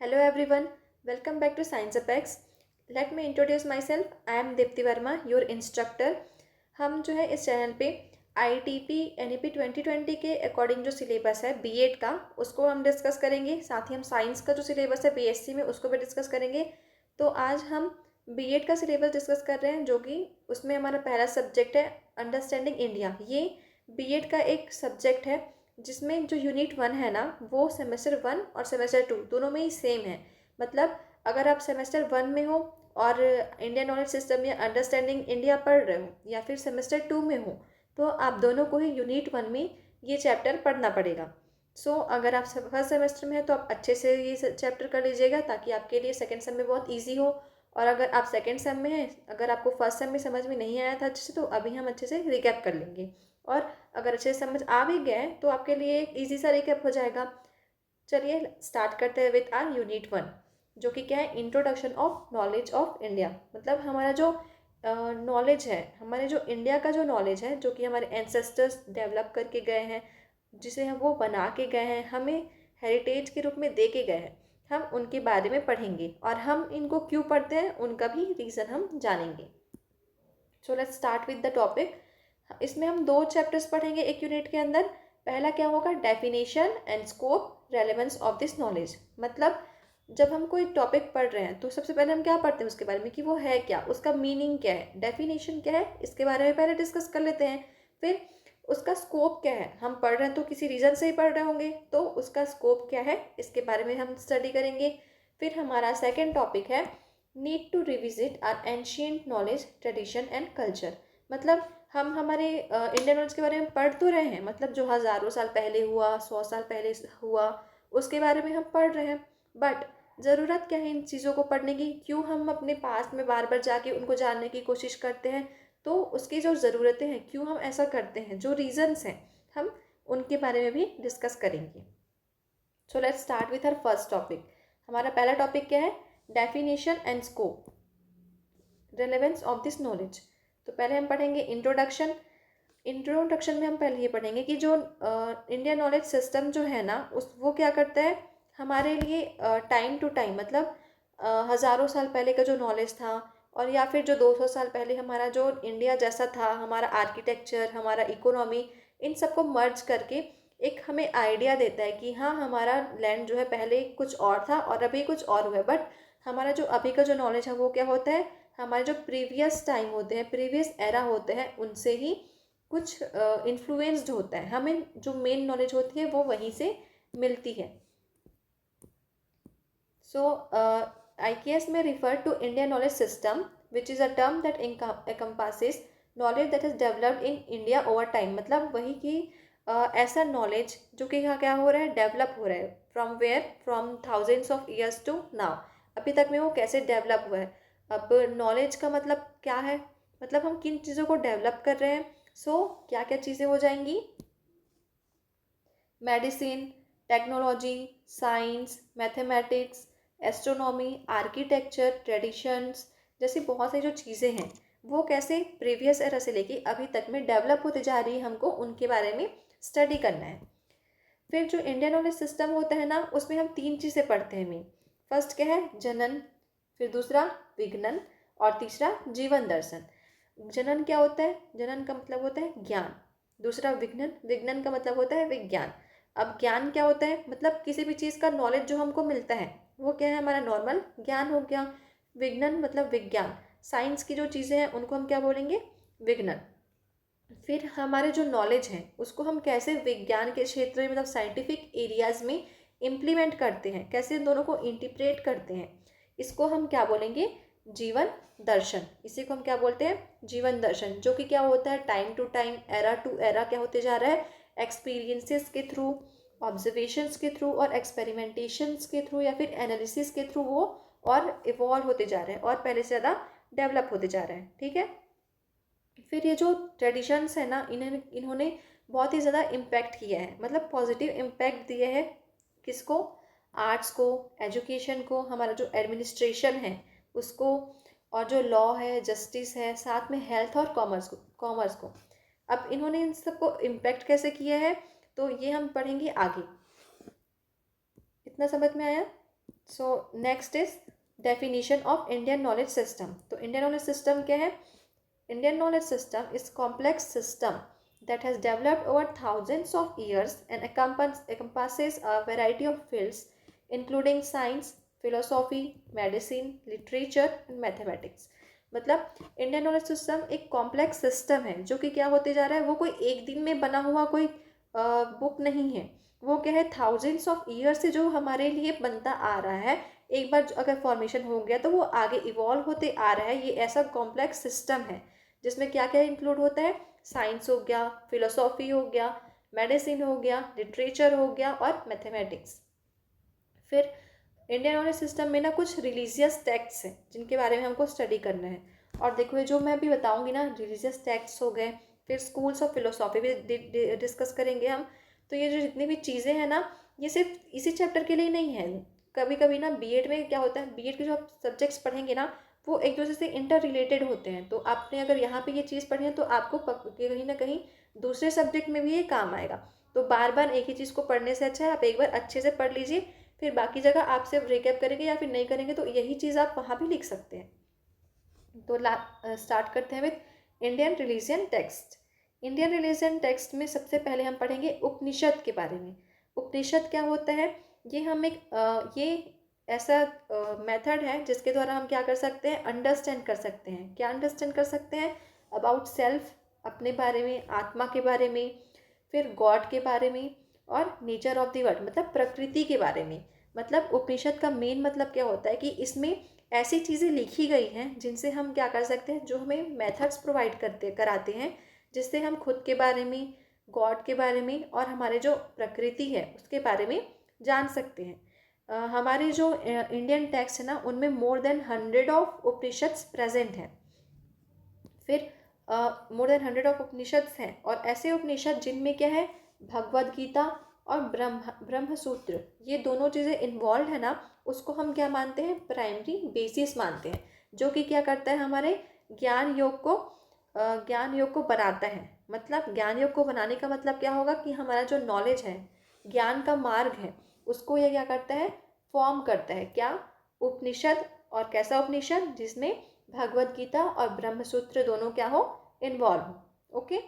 Hello everyone, welcome back to Science Apex. Let me introduce myself. I am Dipti Verma, your instructor. हम जो है इस channel पे ITP NEP 2020 के according जो सिलेबस है बीएड का उसको हम डिस्कस करेंगे। साथ ही हम साइंस का जो सिलेबस है बीएससी में उसको भी डिस्कस करेंगे। तो आज हम बीएड का सिलेबस डिस्कस कर रहे हैं जो कि उसमें हमारा पहला सब्जेक्ट है अंडरस्टैंडिंग इंडिया। ये बीएड का एक सब्जेक्ट है जिसमें जो यूनिट 1 है ना वो सेमेस्टर 1 और सेमेस्टर 2 दोनों में ही सेम है। मतलब अगर आप सेमेस्टर 1 में हो और इंडियन नॉलेज सिस्टम या अंडरस्टैंडिंग इंडिया पढ़ रहे हो या फिर सेमेस्टर 2 में हो तो आप दोनों को ही यूनिट 1 में ये चैप्टर पढ़ना पड़ेगा। अगर आप फर्स्ट सेमेस्टर में है तो आप अच्छे से ये चैप्टर कर लीजिएगा ताकि आपके लिए सेकेंड सेम में बहुत ईजी हो। और अगर आप सेकेंड सेम में हैं, अगर आपको फर्स्ट सेम में समझ में नहीं आया था अच्छे से तो अभी हम अच्छे से रिकैप कर लेंगे। और अगर अच्छे से समझ आ भी गए तो आपके लिए एक ईजी सा रिकैप हो जाएगा। चलिए स्टार्ट करते हैं विथ आर यूनिट 1 जो कि क्या है introduction of knowledge of India. मतलब हमारा जो नॉलेज है, हमारे जो इंडिया का जो नॉलेज है जो कि हमारे एंसेस्टर्स डेवलप करके गए हैं, जिसे हम वो बना के गए हैं, हमें हेरिटेज के रूप में दे के गए हैं, हम उनके बारे में पढ़ेंगे और हम इनको क्यों पढ़ते हैं उनका भी रीज़न हम जानेंगे। सो let's start with the topic. इसमें हम 2 चैप्टर्स पढ़ेंगे एक यूनिट के अंदर। पहला क्या होगा, definition and scope relevance of this knowledge. मतलब जब हम कोई टॉपिक पढ़ रहे हैं तो सबसे पहले हम क्या पढ़ते हैं उसके बारे में कि वो है क्या, उसका मीनिंग क्या है, डेफिनेशन क्या है, इसके बारे में पहले डिस्कस कर लेते हैं। फिर उसका स्कोप क्या है, हम पढ़ रहे हैं तो किसी रीज़न से ही पढ़ रहे होंगे तो उसका स्कोप क्या है इसके बारे में हम स्टडी करेंगे। फिर हमारा सेकेंड टॉपिक है need to revisit our ancient knowledge tradition and culture. मतलब हम हमारे इंडियन नॉलेज के बारे में पढ़ तो रहे हैं, मतलब जो हज़ारों साल पहले हुआ, 100 साल पहले हुआ, उसके बारे में हम पढ़ रहे हैं। बट ज़रूरत क्या है इन चीज़ों को पढ़ने की, क्यों हम अपने पास में बार बार जाके उनको जानने की कोशिश करते हैं। तो उसकी जो ज़रूरतें हैं, क्यों हम ऐसा करते हैं, जो रीज़न्स हैं, हम उनके बारे में भी डिस्कस करेंगे। So let's start with our first topic. हमारा पहला टॉपिक क्या है, definition and scope relevance of this knowledge. तो पहले हम पढ़ेंगे इंट्रोडक्शन। इंट्रोडक्शन में हम पहले ये पढ़ेंगे कि जो इंडियन नॉलेज सिस्टम जो है ना उस वो क्या करता है हमारे लिए टाइम टू टाइम, मतलब हज़ारों साल पहले का जो नॉलेज था और या फिर जो 200 साल पहले हमारा जो इंडिया जैसा था, हमारा आर्किटेक्चर, हमारा इकोनॉमी, इन सबको मर्ज करके एक हमें आइडिया देता है कि हाँ हमारा लैंड जो है पहले कुछ और था और अभी कुछ और हुआ है। बट हमारा जो अभी का जो नॉलेज है वो क्या होता है, हमारे जो प्रीवियस टाइम होते हैं, प्रीवियस एरा होते हैं, उनसे ही कुछ इन्फ्लुएंस्ड होता है। हमें जो मेन नॉलेज होती है वो वहीं से मिलती है। सो IKS में refer to India knowledge system which is a term that encompasses knowledge that is developed in India over time. मतलब वही कि ऐसा नॉलेज जो कि यहाँ क्या हो रहा है, डेवलप हो रहा है। From where, from thousands of years to now, अभी तक में वो कैसे डेवलप हुआ है। अब नॉलेज का मतलब क्या है, मतलब हम किन चीज़ों को डेवलप कर रहे हैं। क्या क्या चीज़ें हो जाएंगी, medicine, technology, science, mathematics, astronomy, architecture, traditions, जैसी बहुत सारी जो चीज़ें हैं वो कैसे प्रीवियस एरा से लेके अभी तक में डेवलप होती जा रही है, हमको उनके बारे में स्टडी करना है। फिर जो इंडियन नॉलेज सिस्टम होता है ना उसमें हम 3 चीज़ें पढ़ते हैं मेन। फर्स्ट क्या है, जनन, फिर दूसरा विज्ञान और तीसरा जीवन दर्शन। जनन क्या होता है, जनन का मतलब होता है ज्ञान। दूसरा विज्ञान, विज्ञान का मतलब होता है विज्ञान। अब ज्ञान क्या होता है, मतलब किसी भी चीज़ का नॉलेज जो हमको मिलता है वो क्या है, हमारा नॉर्मल ज्ञान हो गया। विज्ञान मतलब विज्ञान, साइंस की जो चीज़ें हैं उनको हम क्या बोलेंगे, विज्ञान। फिर हमारे जो नॉलेज है उसको हम कैसे विज्ञान के क्षेत्र में, मतलब साइंटिफिक एरियाज में इम्प्लीमेंट करते हैं, कैसे इन दोनों को इंटीग्रेट करते हैं, इसको हम क्या बोलेंगे, जीवन दर्शन। इसी को हम क्या बोलते हैं, जीवन दर्शन। जो कि क्या होता है, time to time, era to era क्या होते जा रहा है, एक्सपीरियंसेस के थ्रू, ऑब्जर्वेशंस के थ्रू और एक्सपेरिमेंटेशंस के थ्रू या फिर एनालिसिस के थ्रू वो और इवॉल्व होते जा रहे हैं और पहले से ज़्यादा डेवलप होते जा रहे हैं। ठीक है। फिर ये जो ट्रेडिशंस है ना, इन्होंने बहुत ही ज़्यादा इम्पैक्ट किया है, मतलब पॉजिटिव इम्पैक्ट दिए है किसको, आर्ट्स को, एजुकेशन को, हमारा जो एडमिनिस्ट्रेशन है उसको, और जो लॉ है, जस्टिस है, साथ में हेल्थ और कॉमर्स को। अब इन्होंने इन सबको इम्पैक्ट कैसे किया है तो ये हम पढ़ेंगे आगे। इतना समझ में आया। So next is definition of Indian knowledge system. तो इंडियन नॉलेज सिस्टम क्या है? Indian knowledge system is complex system that has developed over thousands of years and encompasses a variety of fields including science, philosophy, medicine, literature and mathematics। मतलब Indian knowledge system एक complex system है जो कि क्या होते जा रहा है, वो कोई एक दिन में बना हुआ कोई बुक नहीं है। वो क्या है, थाउजेंड्स ऑफ ईयर से जो हमारे लिए बनता आ रहा है, एक बार अगर फॉर्मेशन हो गया तो वो आगे इवॉल्व होते आ रहा है। ये ऐसा कॉम्प्लेक्स सिस्टम है जिसमें क्या क्या इंक्लूड होता है, साइंस हो गया, फिलोसॉफी हो गया, मेडिसिन हो गया, लिटरेचर हो गया और मैथमेटिक्स। फिर इंडियन नॉलेज सिस्टम में ना कुछ रिलीजियस टेक्ट्स हैं जिनके बारे में हमको स्टडी करना है। और देखो ये जो मैं अभी बताऊंगी ना, रिलीजियस टेक्ट्स हो गए, फिर स्कूल्स ऑफ फिलोसॉफी भी डिस्कस करेंगे हम। तो ये जो जितनी भी चीज़ें हैं ना, ये सिर्फ इसी चैप्टर के लिए नहीं है। कभी कभी ना बीएड में क्या होता है, बीएड के जो आप सब्जेक्ट्स पढ़ेंगे ना, वो एक दूसरे से इंटर रिलेटेड होते हैं। तो आपने अगर यहाँ पे ये चीज़ पढ़ी है तो आपको कहीं ना कहीं दूसरे सब्जेक्ट में भी ये काम आएगा। तो बार बार एक ही चीज़ को पढ़ने से अच्छा है आप एक बार अच्छे से पढ़ लीजिए, फिर बाकी जगह आप सिर्फ रिकैप करेंगे या फिर नहीं करेंगे तो यही चीज़ आप वहाँ भी लिख सकते हैं। तो स्टार्ट करते हैं with Indian religion text. Indian religion text में सबसे पहले हम पढ़ेंगे उपनिषद के बारे में। उपनिषद क्या होता है? ये हम एक ये ऐसा मेथड है जिसके द्वारा हम क्या कर सकते हैं, अंडरस्टैंड कर सकते हैं। क्या अंडरस्टैंड कर सकते हैं? अबाउट सेल्फ, अपने बारे में, आत्मा के बारे में, फिर गॉड के बारे में और नेचर ऑफ द वर्ल्ड मतलब प्रकृति के बारे में। मतलब उपनिषद का मेन मतलब क्या होता है कि इसमें ऐसी चीज़ें लिखी गई हैं जिनसे हम क्या कर सकते हैं, जो हमें मेथड्स प्रोवाइड कराते हैं, जिससे हम खुद के बारे में, गॉड के बारे में और हमारे जो प्रकृति है उसके बारे में जान सकते हैं। हमारे जो इंडियन टेक्स्ट है ना, उनमें more than 100 of Upanishads present हैं। फिर मोर देन 100 ऑफ उपनिषद्स हैं, और ऐसे उपनिषद जिनमें क्या है, भगवद गीता और ब्रह्म सूत्र, ये दोनों चीज़ें इन्वॉल्व है ना, उसको हम क्या मानते हैं, प्राइमरी बेसिस मानते हैं, जो कि क्या करता है, हमारे ज्ञान योग को बनाता है। मतलब ज्ञान योग को बनाने का मतलब क्या होगा कि हमारा जो नॉलेज है, ज्ञान का मार्ग है, उसको ये क्या करता है, फॉर्म करता है। क्या? उपनिषद। और कैसा उपनिषद? जिसमें भगवद गीता और ब्रह्मसूत्र दोनों क्या हो, इन्वॉल्व हो। ओके,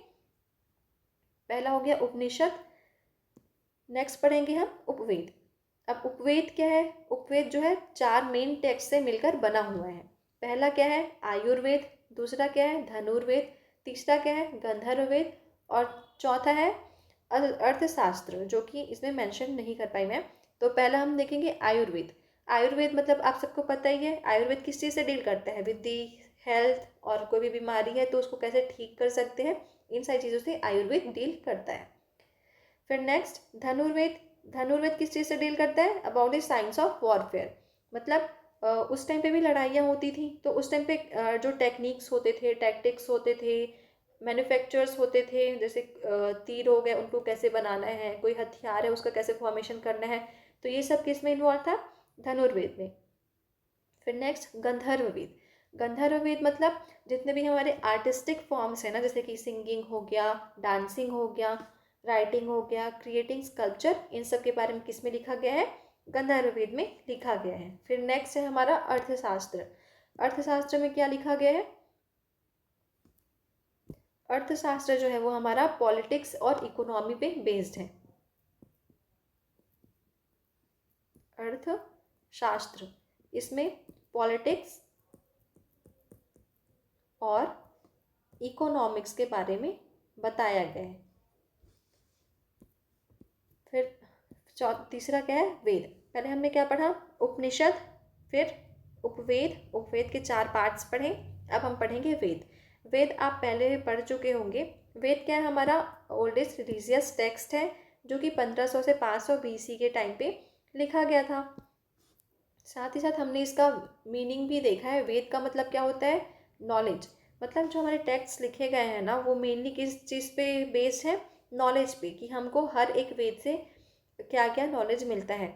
पहला हो गया उपनिषद। नेक्स्ट पढ़ेंगे हम उपवेद। अब उपवेद क्या है? उपवेद जो है 4 मेन टेक्स्ट से मिलकर बना हुआ है। पहला क्या है, आयुर्वेद। दूसरा क्या है, धनुर्वेद। तीसरा क्या है, गंधर्ववेद। और चौथा है अर्थशास्त्र, जो कि इसमें मेंशन नहीं कर पाई मैं। तो पहला हम देखेंगे आयुर्वेद। आयुर्वेद मतलब आप सबको पता ही है, आयुर्वेद किस चीज़ से डील करता है, विद दी हेल्थ। और कोई भी बीमारी है तो उसको कैसे ठीक कर सकते हैं, इन सारी चीज़ों से आयुर्वेद डील करता है। फिर नेक्स्ट धनुर्वेद। धनुर्वेद किस चीज़ से डील करता है, about the science of warfare. मतलब उस टाइम पे भी लड़ाइयाँ होती थी, तो उस टाइम पे जो टेक्निक्स होते थे, टैक्टिक्स होते थे, मैन्युफैक्चर्स होते थे, जैसे तीर हो गए, उनको कैसे बनाना है, कोई हथियार है उसका कैसे फॉर्मेशन करना है, तो ये सब किस में इन्वॉल्व था, धनुर्वेद में। फिर नेक्स्ट गंधर्ववेद। गंधर्ववेद मतलब जितने भी हमारे आर्टिस्टिक फॉर्म्स हैं ना, जैसे कि सिंगिंग हो गया, डांसिंग हो गया, राइटिंग हो गया, क्रिएटिंग स्कल्पचर, इन सब के बारे में किस में लिखा गया है, गंधर्ववेद में लिखा गया है। फिर नेक्स्ट है हमारा अर्थशास्त्र। अर्थशास्त्र में क्या लिखा गया है? अर्थशास्त्र जो है वो हमारा पॉलिटिक्स और इकोनॉमी पे बेस्ड है। अर्थशास्त्र, इसमें पॉलिटिक्स और इकोनॉमिक्स के बारे में बताया गया है। फिर तीसरा क्या है, वेद। पहले हमने क्या पढ़ा, उपनिषद, फिर उपवेद। उपवेद के 4 पार्ट्स पढ़े। अब हम पढ़ेंगे वेद। वेद आप पहले पढ़ चुके होंगे। वेद क्या है, हमारा ओल्डेस्ट रिलीजियस टेक्स्ट है, जो कि 1500 से 500 BC के टाइम पे लिखा गया था। साथ ही साथ हमने इसका मीनिंग भी देखा है। वेद का मतलब क्या होता है, नॉलेज। मतलब जो हमारे टेक्स्ट लिखे गए हैं ना, वो मेनली किस चीज़ पे बेस्ड है, नॉलेज पे, कि हमको हर एक वेद से क्या क्या नॉलेज मिलता है।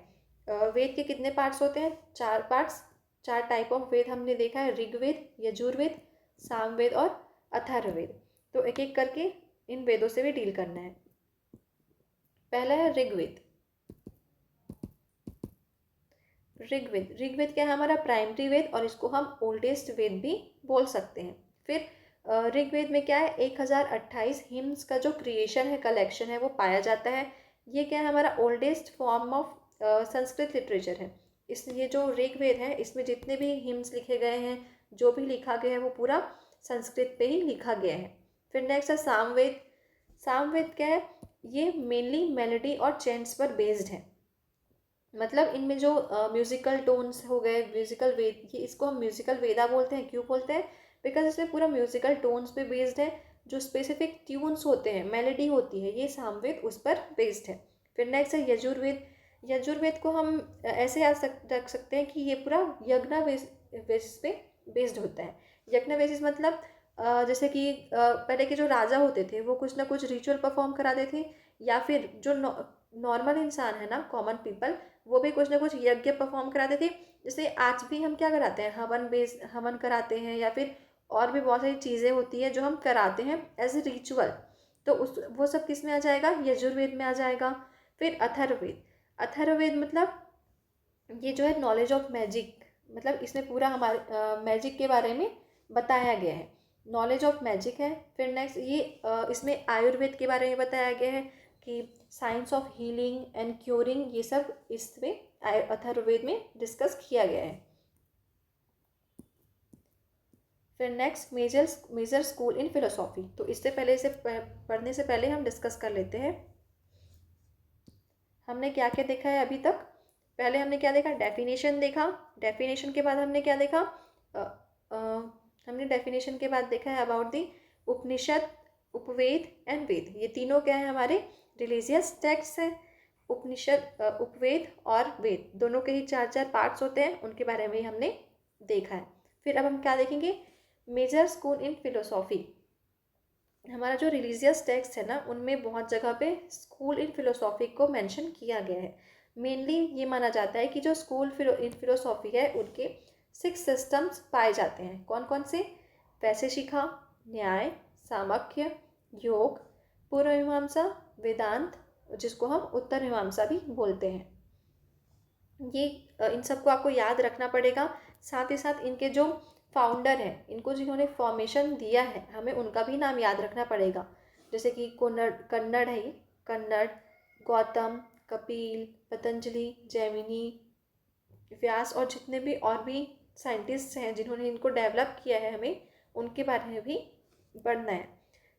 वेद के कितने पार्ट्स होते हैं, 4 पार्ट्स। 4 टाइप ऑफ वेद हमने देखा है, ऋग्वेद, यजुर्वेद, सामवेद और अथर्ववेद। तो एक एक करके इन वेदों से भी डील करना है। पहला है ऋग्वेद। ऋग्वेद, ऋग्वेद क्या है हमारा प्राइमरी वेद और इसको हम ओल्डेस्ट वेद भी बोल सकते हैं। फिर ऋग्वेद में क्या है 1028 हिम्स का जो क्रिएशन है, कलेक्शन है, वो पाया जाता है। ये क्या है हमारा oldest form of Sanskrit literature है। इस ये जो ऋग्वेद है इसमें जितने भी हिम्स लिखे गए हैं, जो भी लिखा गया है वो पूरा संस्कृत पे ही लिखा गया है। फिर नेक्स्ट है सामवेद। सामवेद क्या है, ये मेनली मेलोडी और चैंट्स पर बेस्ड है। मतलब इनमें जो म्यूजिकल टोन्स हो गए, म्यूजिकल वेद, ये इसको हम म्यूजिकल वेदा बोलते हैं। क्यों बोलते हैं? बिकॉज इसमें पूरा म्यूजिकल टोन्स पे बेस्ड है। जो स्पेसिफिक ट्यून्स होते हैं, मेलोडी होती है, ये सामवेद उस पर बेस्ड है। फिर नेक्स्ट है यजुर्वेद। यजुर्वेद को हम ऐसे रख सकते हैं कि ये पूरा यज्ञ बेसिस पे बेस्ड होता है। यज्ञ बेसिस मतलब जैसे कि पहले के जो राजा होते थे वो कुछ ना कुछ रिचुअल परफॉर्म कराते थे, या फिर जो नॉर्मल इंसान है ना, कॉमन पीपल, वो भी कुछ ना कुछ यज्ञ परफॉर्म कराते थे। जैसे आज भी हम क्या कराते हैं, हवन कराते हैं, या फिर और भी बहुत सारी चीज़ें होती है जो हम कराते हैं एज ए रिचुअल। तो उस वो सब किस में आ जाएगा, यजुर्वेद में आ जाएगा। फिर अथर्ववेद। अथर्ववेद मतलब ये जो है नॉलेज ऑफ मैजिक, मतलब इसमें पूरा हमारे मैजिक के बारे में बताया गया है, नॉलेज ऑफ मैजिक है। फिर नेक्स्ट ये इसमें आयुर्वेद के बारे में बताया गया है कि science of healing and curing, ये सब इसमें अथर्ववेद में डिस्कस किया गया है। फिर next major school in philosophy. तो इससे पहले इसे पढ़ने से पहले हम डिस्कस कर लेते हैं हमने क्या क्या देखा है अभी तक। पहले हमने क्या देखा, डेफिनेशन देखा। डेफिनेशन के बाद हमने क्या देखा, हमने डेफिनेशन के बाद देखा है about the Upanishad, Upaveda and वेद। ये तीनों क्या है, हमारे रिलीजियस टेक्स्ट हैं। उपनिषद, उपवेद और वेद दोनों के ही 4-4 पार्ट्स होते हैं, उनके बारे में हमने देखा है। फिर अब हम क्या देखेंगे, मेजर स्कूल इन फिलोसॉफी। हमारा जो रिलीजियस टेक्स्ट है ना, उनमें बहुत जगह पे स्कूल इन फिलोसॉफी को मेंशन किया गया है। मेनली ये माना जाता है कि जो स्कूल इन फिलोसॉफी है उनके 6 सिस्टम्स पाए जाते हैं। कौन कौन से? वैशेषिका, न्याय, सामख्य, योग, पूर्व मीमांसा, वेदांत, जिसको हम उत्तर मीमांसा भी बोलते हैं। ये इन सबको आपको याद रखना पड़ेगा। साथ ही साथ इनके जो फाउंडर हैं, इनको जिन्होंने फॉर्मेशन दिया है, हमें उनका भी नाम याद रखना पड़ेगा। जैसे कि कन्नड़ है, कन्नड़, गौतम, कपिल, पतंजलि, जैमिनी, व्यास, और जितने भी और भी साइंटिस्ट हैं जिन्होंने इनको डेवलप किया है, हमें उनके बारे में भी पढ़ना है।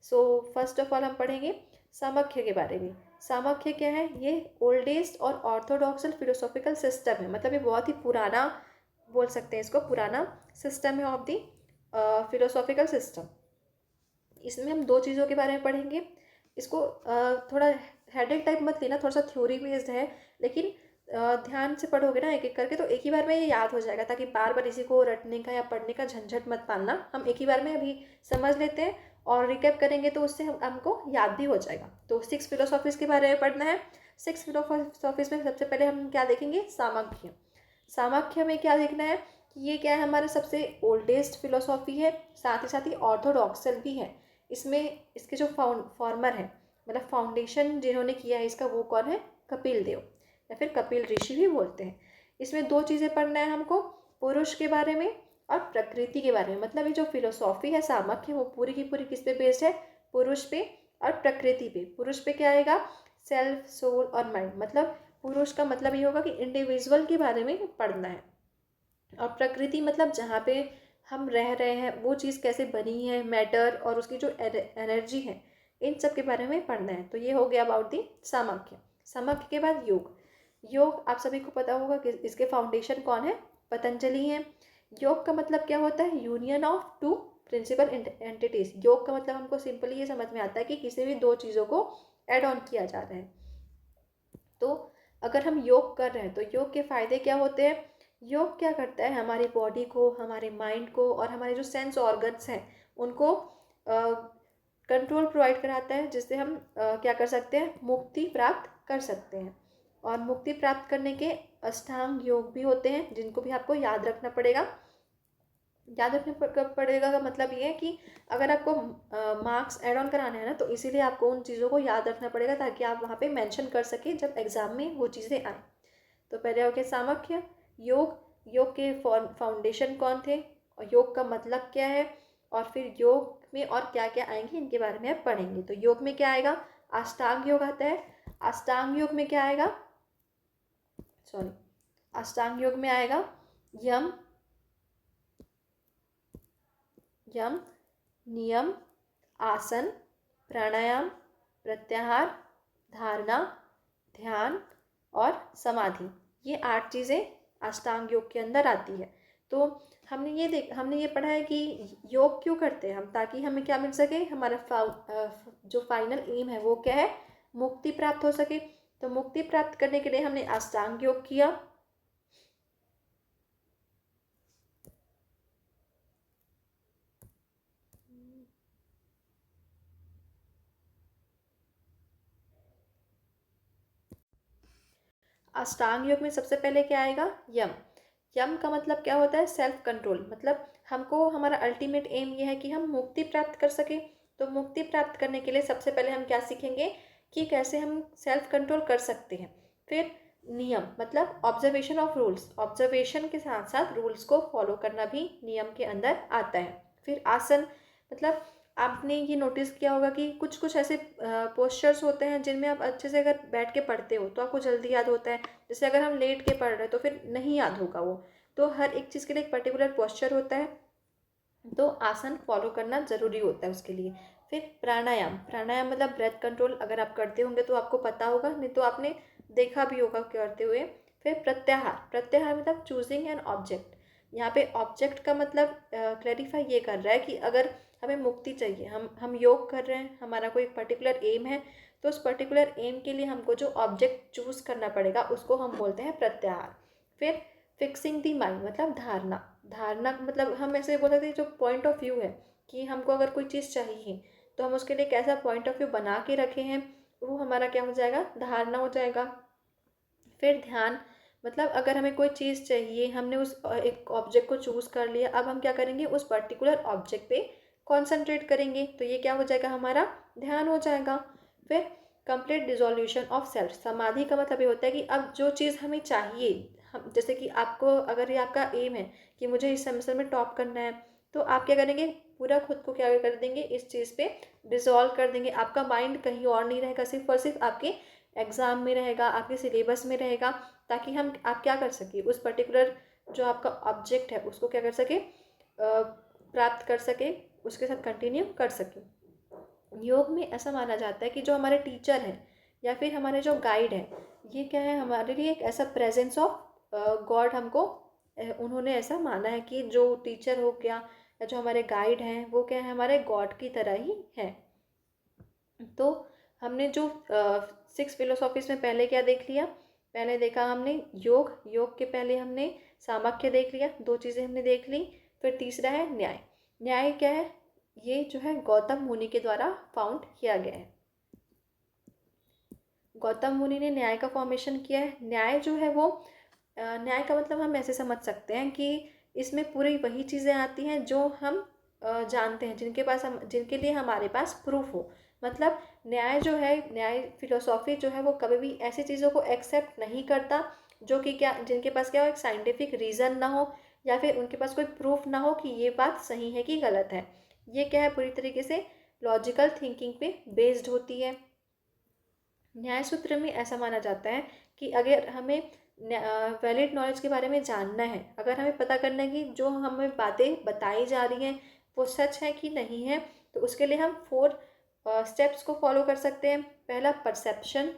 सो फर्स्ट ऑफ ऑल हम पढ़ेंगे सामख्य के बारे में। सामख्य क्या है? ये ओल्डेस्ट और ऑर्थोडॉक्सल फिलोसॉफिकल सिस्टम है। मतलब ये बहुत ही पुराना, बोल सकते हैं इसको, पुराना सिस्टम है ऑफ दी फिलोसॉफिकल सिस्टम। इसमें हम 2 चीज़ों के बारे में पढ़ेंगे। इसको थोड़ा हेडेक टाइप मत लेना, थोड़ा सा थ्योरी बेस्ड है, लेकिन ध्यान से पढ़ोगे ना एक एक करके, तो एक ही बार में ये याद हो जाएगा, ताकि बार बार इसी को रटने का या पढ़ने का झंझट मत पालना। हम एक ही बार में अभी समझ लेते हैं और रिकैप करेंगे, तो उससे हमको याद भी हो जाएगा। तो 6 फिलोसॉफीज़ के बारे में पढ़ना है। 6 फिलोसॉफीज़ में सबसे पहले हम क्या देखेंगे, सामख्य। सामख्य में क्या देखना है कि ये क्या है, हमारा सबसे ओल्डेस्ट फिलोसॉफी है, साथ ही साथ ही ऑर्थोडॉक्सल भी है। इसमें इसके जो फॉर्मर है, मतलब फाउंडेशन जिन्होंने किया है इसका, वो कौन है? कपिल देव, या फिर कपिल ऋषि भी बोलते हैं। इसमें 2 चीज़ें पढ़ना है हमको, पुरुष के बारे में और प्रकृति के बारे में। मतलब ये जो फिलोसॉफी है सामख्य, वो पूरी की पूरी किस पे बेस्ड है? पुरुष पे और प्रकृति पे। पुरुष पे क्या आएगा? सेल्फ, सोल और माइंड। मतलब पुरुष का मतलब ये होगा कि इंडिविजुअल के बारे में पढ़ना है, और प्रकृति मतलब जहाँ पे हम रह रहे हैं वो चीज़ कैसे बनी है, मैटर और उसकी जो एनर्जी है, इन सब के बारे में पढ़ना है। तो ये हो गया अबाउट दी सामख्य। सामख्य के बाद योग। योग आप सभी को पता होगा कि इसके फाउंडेशन कौन है? पतंजलि हैं। योग का मतलब क्या होता है? Union of 2 principal entities. योग का मतलब हमको सिंपली ये समझ में आता है कि किसी भी 2 चीज़ों को एड ऑन किया जा रहा है। तो अगर हम योग कर रहे हैं तो योग के फ़ायदे क्या होते हैं? योग क्या करता है? हमारी बॉडी को, हमारे माइंड को और हमारे जो सेंस ऑर्गन्स हैं उनको कंट्रोल प्रोवाइड कराता है, जिससे हम क्या कर सकते हैं? मुक्ति प्राप्त कर सकते हैं। और मुक्ति प्राप्त करने के अष्टांग योग भी होते हैं, जिनको भी आपको याद रखना पड़ेगा। याद रखने पड़ेगा का मतलब ये है कि अगर आपको मार्क्स ऐड ऑन कराने हैं ना, तो इसीलिए आपको उन चीज़ों को याद रखना पड़ेगा, ताकि आप वहाँ पे मेंशन कर सकें जब एग्ज़ाम में वो चीज़ें आए। तो पहले हो गया सामख्य, योग, योग के फाउंडेशन कौन थे और योग का मतलब क्या है, और फिर योग में और क्या क्या आएंगे इनके बारे में आप पढ़ेंगे। तो योग में क्या आएगा, अष्टांग योग आता है। अष्टांग योग में क्या आएगा, सॉरी, अष्टांग योग में आएगा यम, यम, नियम, आसन, प्राणायाम, प्रत्याहार, धारणा, ध्यान और समाधि। ये 8 चीज़ें अष्टांग योग के अंदर आती है। तो हमने ये पढ़ा है कि योग क्यों करते हैं हम, ताकि हमें क्या मिल सके, हमारा जो फाइनल एम है वो क्या है, मुक्ति प्राप्त हो सके। तो मुक्ति प्राप्त करने के लिए हमने अष्टांग योग किया। अष्टांग योग में सबसे पहले क्या आएगा, यम। यम का मतलब क्या होता है, सेल्फ कंट्रोल। मतलब हमको, हमारा अल्टीमेट एम ये है कि हम मुक्ति प्राप्त कर सके। तो मुक्ति प्राप्त करने के लिए सबसे पहले हम क्या सीखेंगे कि कैसे हम सेल्फ कंट्रोल कर सकते हैं। फिर नियम, मतलब ऑब्जर्वेशन ऑफ रूल्स, ऑब्जर्वेशन के साथ साथ रूल्स को फॉलो करना भी नियम के अंदर आता है। फिर आसन, मतलब आपने ये नोटिस किया होगा कि कुछ कुछ ऐसे पोस्चर्स होते हैं जिनमें आप अच्छे से अगर बैठ के पढ़ते हो तो आपको जल्दी याद होता है। जैसे अगर हम लेट के पढ़ रहे हैं तो फिर नहीं याद होगा वो। तो हर एक चीज़ के लिए एक पर्टिकुलर पोस्चर होता है, तो आसन फॉलो करना ज़रूरी होता है उसके लिए। फिर प्राणायाम, प्राणायाम मतलब ब्रेथ कंट्रोल। अगर आप करते होंगे तो आपको पता होगा, नहीं तो आपने देखा भी होगा करते हुए। फिर प्रत्याहार, प्रत्याहार मतलब चूजिंग एन ऑब्जेक्ट। यहाँ पे ऑब्जेक्ट का मतलब क्लैरिफाई ये कर रहा है कि अगर हमें मुक्ति चाहिए, हम योग कर रहे हैं, हमारा कोई पर्टिकुलर एम है, तो उस पर्टिकुलर एम के लिए हमको जो ऑब्जेक्ट चूज करना पड़ेगा उसको हम बोलते हैं प्रत्याहार। फिर फिक्सिंग दी माइंड, मतलब धारणा। धारणा मतलब हम ऐसे बोल सकते हैं जो पॉइंट ऑफ व्यू है कि हमको अगर कोई चीज़ चाहिए तो हम उसके लिए कैसा पॉइंट ऑफ व्यू बना के रखे हैं, वो हमारा क्या हो जाएगा, धारणा हो जाएगा। फिर ध्यान, मतलब अगर हमें कोई चीज़ चाहिए, हमने उस एक ऑब्जेक्ट को चूज़ कर लिया, अब हम क्या करेंगे, उस पर्टिकुलर ऑब्जेक्ट पे कॉन्सेंट्रेट करेंगे, तो ये क्या हो जाएगा, हमारा ध्यान हो जाएगा। फिर कंप्लीट डिसोल्यूशन ऑफ सेल्फ, समाधि का मतलब ये होता है कि अब जो चीज़ हमें चाहिए, हम जैसे कि आपको, अगर ये आपका एम है कि मुझे इस सेमेस्टर में टॉप करना है, तो आप क्या करेंगे, पूरा खुद को क्या कर देंगे, इस चीज़ पे डिसॉल्व कर देंगे। आपका माइंड कहीं और नहीं रहेगा, सिर्फ और सिर्फ आपके एग्ज़ाम में रहेगा, आपके सिलेबस में रहेगा, ताकि आप क्या कर सके, उस पर्टिकुलर जो आपका ऑब्जेक्ट है उसको क्या कर सके, प्राप्त कर सके, उसके साथ कंटिन्यू कर सके। योग में ऐसा माना जाता है कि जो हमारे टीचर हैं या फिर हमारे जो गाइड हैं, ये क्या है, हमारे लिए एक ऐसा प्रेजेंस ऑफ गॉड, हमको उन्होंने ऐसा माना है कि जो टीचर हो गया या जो हमारे गाइड हैं वो क्या है, हमारे गॉड की तरह ही है। तो हमने जो 6 फिलोसॉफीज में पहले क्या देख लिया, पहले देखा हमने योग, योग के पहले हमने सामख्य देख लिया, 2 चीज़ें हमने देख ली। फिर तीसरा है न्याय। न्याय क्या है, ये जो है गौतम मुनि के द्वारा फाउंड किया गया है। गौतम मुनि ने न्याय का फॉर्मेशन किया है। न्याय जो है वो, न्याय का मतलब हम ऐसे समझ सकते हैं कि इसमें पूरी वही चीज़ें आती हैं जो हम जानते हैं, जिनके लिए हमारे पास प्रूफ हो। मतलब न्याय जो है, न्याय फिलोसॉफी जो है वो कभी भी ऐसी चीज़ों को एक्सेप्ट नहीं करता जो कि क्या, जिनके पास क्या हो, एक साइंटिफिक रीज़न ना हो या फिर उनके पास कोई प्रूफ ना हो कि ये बात सही है कि गलत है। ये क्या है, पूरी तरीके से लॉजिकल थिंकिंग पे बेस्ड होती है। न्याय सूत्र में ऐसा माना जाता है कि अगर हमें वैलिड नॉलेज के बारे में जानना है, अगर हमें पता करना है कि जो हमें बातें बताई जा रही हैं वो सच है कि नहीं है, तो उसके लिए हम 4 स्टेप्स को फॉलो कर सकते हैं। पहला परसेप्शन,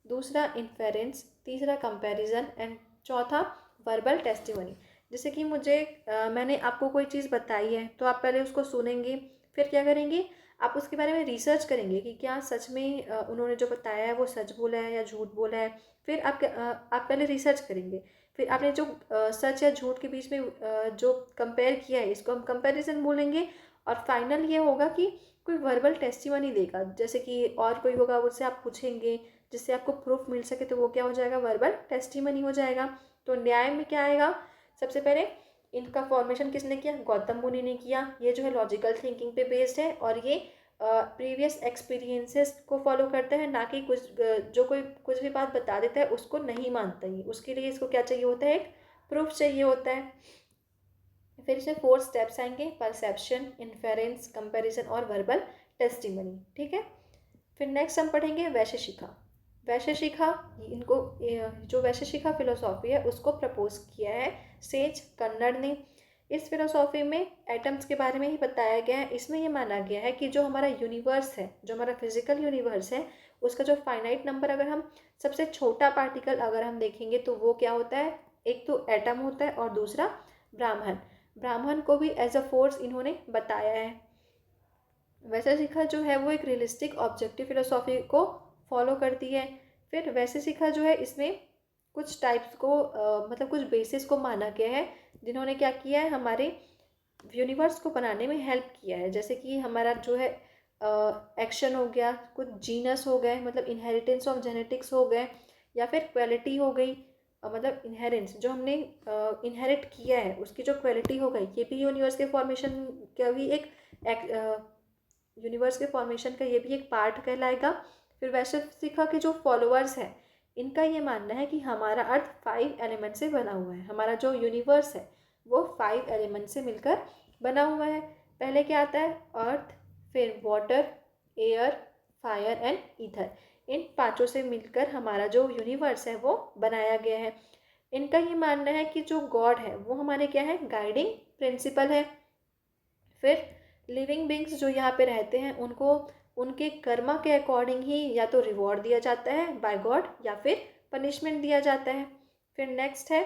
दूसरा इन्फेरेंस, तीसरा कंपैरिजन एंड चौथा वर्बल टेस्टिमनी। जैसे कि मैंने आपको कोई चीज़ बताई है तो आप पहले उसको सुनेंगे, फिर क्या करेंगे, आप उसके बारे में रिसर्च करेंगे कि क्या सच में उन्होंने जो बताया है वो सच बोला है या झूठ बोला है। फिर आप पहले रिसर्च करेंगे, फिर आपने जो सच या झूठ के बीच में जो कंपेयर किया है, इसको हम कंपैरिजन बोलेंगे। और फाइनल ये होगा कि कोई वर्बल टेस्टिमनी देगा, जैसे कि और कोई होगा, उससे आप पूछेंगे जिससे आपको प्रूफ मिल सके, तो वो क्या हो जाएगा, वर्बल टेस्टिमनी हो जाएगा। तो न्याय में क्या आएगा, सबसे पहले इनका फॉर्मेशन किसने किया, गौतम मुनि ने किया। ये जो है लॉजिकल थिंकिंग पे बेस्ड है और ये प्रीवियस एक्सपीरियंसेस को फॉलो करता है, ना कि जो कोई कुछ भी बात बता देता है उसको नहीं मानता ही। उसके लिए इसको क्या चाहिए होता है, एक प्रूफ चाहिए होता है। फिर इसमें 4 स्टेप्स आएंगे, परसेप्शन, इन्फेरेंस, कंपैरिजन और वर्बल टेस्टिमनी। ठीक है। फिर नेक्स्ट हम पढ़ेंगे वैशेषिका। वैशेषिका, इनको जो वैशेषिका फिलोसॉफी है उसको प्रपोज किया है सेज कन्नड़ ने। इस फिलोसॉफी में एटम्स के बारे में ही बताया गया है। इसमें ये माना गया है कि जो हमारा यूनिवर्स है, जो हमारा फिजिकल यूनिवर्स है, उसका जो फाइनाइट नंबर, अगर हम सबसे छोटा पार्टिकल अगर हम देखेंगे तो वो क्या होता है, एक तो एटम होता है और दूसरा ब्राह्मण। ब्राह्मण को भी एज अ फोर्स इन्होंने बताया है। वैशेषिका जो है वो एक रियलिस्टिक ऑब्जेक्टिव फिलोसॉफी को फॉलो करती है। फिर वैशेषिका जो है इसमें कुछ टाइप्स को मतलब कुछ बेसिस को माना गया है जिन्होंने क्या किया है, हमारे यूनिवर्स को बनाने में हेल्प किया है। जैसे कि हमारा जो है एक्शन हो गया, कुछ जीनस हो गए, मतलब इनहेरिटेंस ऑफ जेनेटिक्स हो गए, या फिर क्वालिटी हो गई, मतलब इनहेरेंस जो हमने इनहेरिट किया है उसकी जो क्वालिटी हो गई, ये भी यूनिवर्स के फॉर्मेशन का भी एक यूनिवर्स के फॉर्मेशन का ये भी एक पार्ट कहलाएगा। फिर वैशेषिका के जो फॉलोअर्स हैं इनका ये मानना है कि हमारा अर्थ 5 एलिमेंट से बना हुआ है। हमारा जो यूनिवर्स है वो 5 एलिमेंट से मिलकर बना हुआ है। पहले क्या आता है, अर्थ, फिर water, air, fire and ether. इन पांचों से मिलकर हमारा जो यूनिवर्स है वो बनाया गया है। इनका ये मानना है कि जो गॉड है वो हमारे क्या है, गाइडिंग प्रिंसिपल है। फिर लिविंग बींग्स जो यहाँ पे रहते हैं उनको उनके कर्मा के अकॉर्डिंग ही या तो रिवॉर्ड दिया जाता है बाय गॉड या फिर पनिशमेंट दिया जाता है। फिर नेक्स्ट है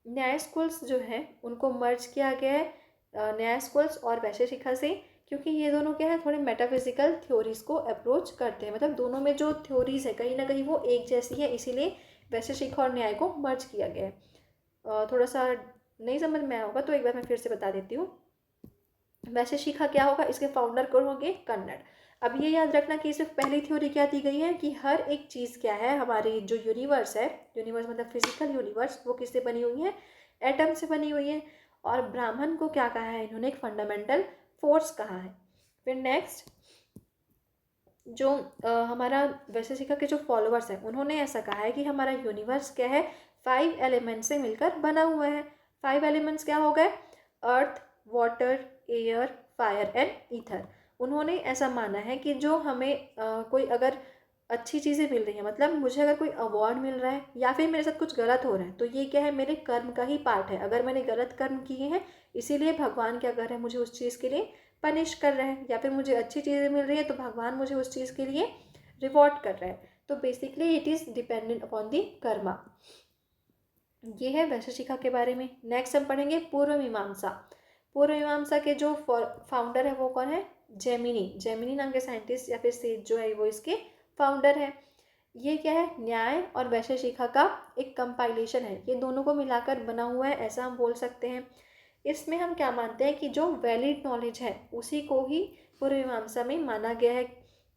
न्याय स्कूल्स जो है उनको मर्ज किया गया है न्याय स्कूल्स और वैशेषिका से, क्योंकि ये दोनों क्या है, थोड़े मेटाफिजिकल थ्योरीज को अप्रोच करते हैं। मतलब दोनों में जो थ्योरीज है कहीं ना कहीं वो एक जैसी है, इसीलिए वैशेषिका और न्याय को मर्ज किया गया है। थोड़ा सा नहीं समझ में आया होगा तो एक बार मैं फिर से बता देती हूँ। वैशेषिका क्या होगा, इसके फाउंडर कौन होंगे, कन्नड़। अब ये याद रखना कि सिर्फ पहली थ्योरी क्या दी गई है कि हर एक चीज़ क्या है, हमारी जो यूनिवर्स है, यूनिवर्स मतलब फिजिकल यूनिवर्स, वो किससे बनी हुई है, एटम से बनी हुई है। और ब्राह्मण को क्या कहा है इन्होंने, एक फंडामेंटल फोर्स कहा है। फिर नेक्स्ट जो हमारा वैशेषिका के जो फॉलोअर्स हैं उन्होंने ऐसा कहा है कि हमारा यूनिवर्स क्या है, 5 एलिमेंट से मिलकर बना हुआ है। 5 एलिमेंट्स क्या हो गए, earth, water, air, fire and ether. उन्होंने ऐसा माना है कि जो हमें कोई अगर अच्छी चीज़ें मिल रही हैं, मतलब मुझे अगर कोई अवार्ड मिल रहा है या फिर मेरे साथ कुछ गलत हो रहा है, तो ये क्या है, मेरे कर्म का ही पार्ट है। अगर मैंने गलत कर्म किए हैं इसीलिए भगवान क्या कर रहे हैं, मुझे उस चीज़ के लिए पनिश कर रहे हैं, या फिर मुझे अच्छी चीज़ें मिल रही है तो भगवान मुझे उस चीज़ के लिए रिवॉर्ड कर रहे हैं। तो basically it is dependent upon the Karma. ये है वैशेषिका के बारे में। नेक्स्ट हम पढ़ेंगे पूर्व मीमांसा। पूर्व मीमांसा के जो फाउंडर है वो कौन है, जेमिनी। जेमिनी नाम के साइंटिस्ट या फिर सेज जो है वो इसके फाउंडर है। ये क्या है, न्याय और वैशेषिका का एक कंपाइलेशन है, ये दोनों को मिलाकर बना हुआ है ऐसा हम बोल सकते हैं। इसमें हम क्या मानते हैं कि जो वैलिड नॉलेज है उसी को ही पूर्व मीमांसा में माना गया है।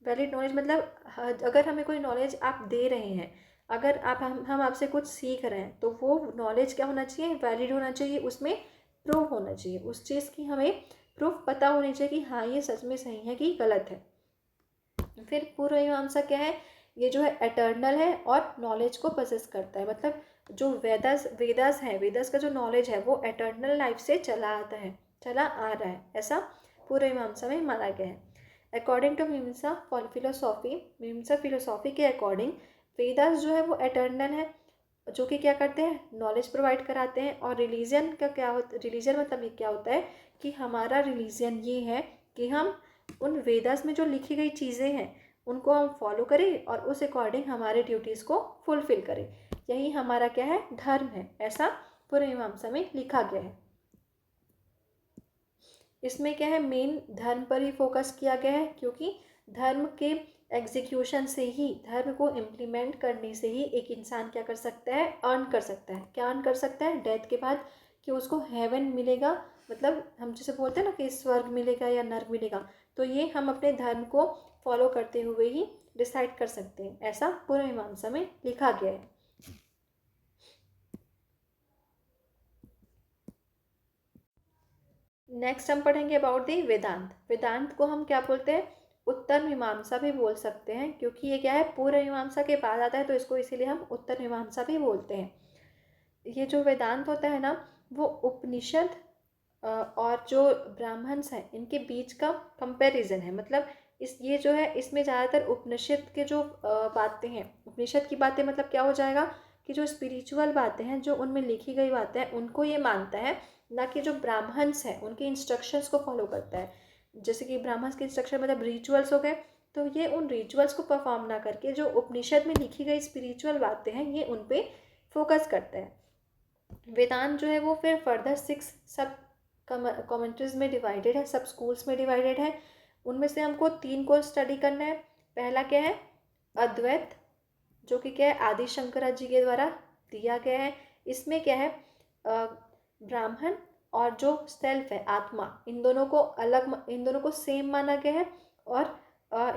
वैलिड नॉलेज मतलब अगर हमें कोई नॉलेज आप दे रहे हैं, अगर आप हम आपसे कुछ सीख रहे हैं तो वो नॉलेज क्या होना चाहिए, वैलिड होना चाहिए, उसमें प्रूफ होना चाहिए, उस चीज़ की हमें प्रूफ पता होनी चाहिए कि हाँ ये सच में सही है कि गलत है। फिर पूर्व मीमांसा क्या है, ये जो है एटर्नल है और नॉलेज को प्रोसेस करता है। मतलब जो वेदास है, वेदास का जो नॉलेज है वो एटर्नल लाइफ से चला आता है, चला आ रहा है, ऐसा पूर्व मीमांसा में माना गया है। अकॉर्डिंग टू मीमांसा फिलोसॉफी, मीमांसा फिलोसॉफी के अकॉर्डिंग वेदास जो है वो एटर्नल है, जो कि क्या करते हैं, नॉलेज प्रोवाइड कराते हैं। और रिलीजन का क्या होता है, रिलीजन मतलब ये क्या होता है कि हमारा रिलीजन ये है कि हम उन वेदास में जो लिखी गई चीज़ें हैं उनको हम फॉलो करें और उस अकॉर्डिंग हमारे ड्यूटीज़ को फुलफिल करें। यही हमारा क्या है, धर्म है, ऐसा पूर्व मीमांसा में लिखा गया है। इसमें क्या है, मेन धर्म पर ही फोकस किया गया है, क्योंकि धर्म के एग्जीक्यूशन से ही, धर्म को इम्प्लीमेंट करने से ही एक इंसान क्या कर सकता है, अर्न कर सकता है। क्या अर्न कर सकता है, डेथ के बाद कि उसको हेवन मिलेगा, मतलब हम जैसे बोलते हैं ना कि स्वर्ग मिलेगा या नर्क मिलेगा, तो ये हम अपने धर्म को फॉलो करते हुए ही डिसाइड कर सकते हैं, ऐसा पूर्व मीमांसा में लिखा गया है। नेक्स्ट हम पढ़ेंगे अबाउट दी वेदांत। वेदांत को हम क्या बोलते हैं, उत्तर मीमांसा भी बोल सकते हैं, क्योंकि ये क्या है, पूर्व मीमांसा के बाद आता है तो इसको इसीलिए हम उत्तर मीमांसा भी बोलते हैं। ये जो वेदांत होता है ना, वो उपनिषद और जो ब्राह्मण्स हैं इनके बीच का कंपैरिजन है। मतलब इस ये जो है इसमें ज़्यादातर उपनिषद के जो बातें हैं, उपनिषद की बातें मतलब क्या हो जाएगा कि जो स्पिरिचुअल बातें हैं, जो उनमें लिखी गई बातें हैं, उनको ये मानता है, ना कि जो ब्राह्मण्स हैं उनके इंस्ट्रक्शंस को फॉलो करता है। जैसे कि ब्राह्मण्स के इंस्ट्रक्शन मतलब रिचुअल्स हो गए, तो ये उन रिचुअल्स को परफॉर्म ना करके जो उपनिषद में लिखी गई स्पिरिचुअल बातें हैं ये उन पे फोकस करता है। वेदांत जो है वो फिर फर्दर 6 सब कमेंट्रीज में डिवाइडेड है, सब स्कूल्स में डिवाइडेड है। उनमें से हमको 3 को स्टडी करना है। पहला क्या है? अद्वैत, जो कि क्या है आदि शंकराचार्य जी के द्वारा दिया गया है। इसमें क्या है, ब्राह्मण और जो सेल्फ है आत्मा, इन दोनों को अलग, इन दोनों को सेम माना गया है। और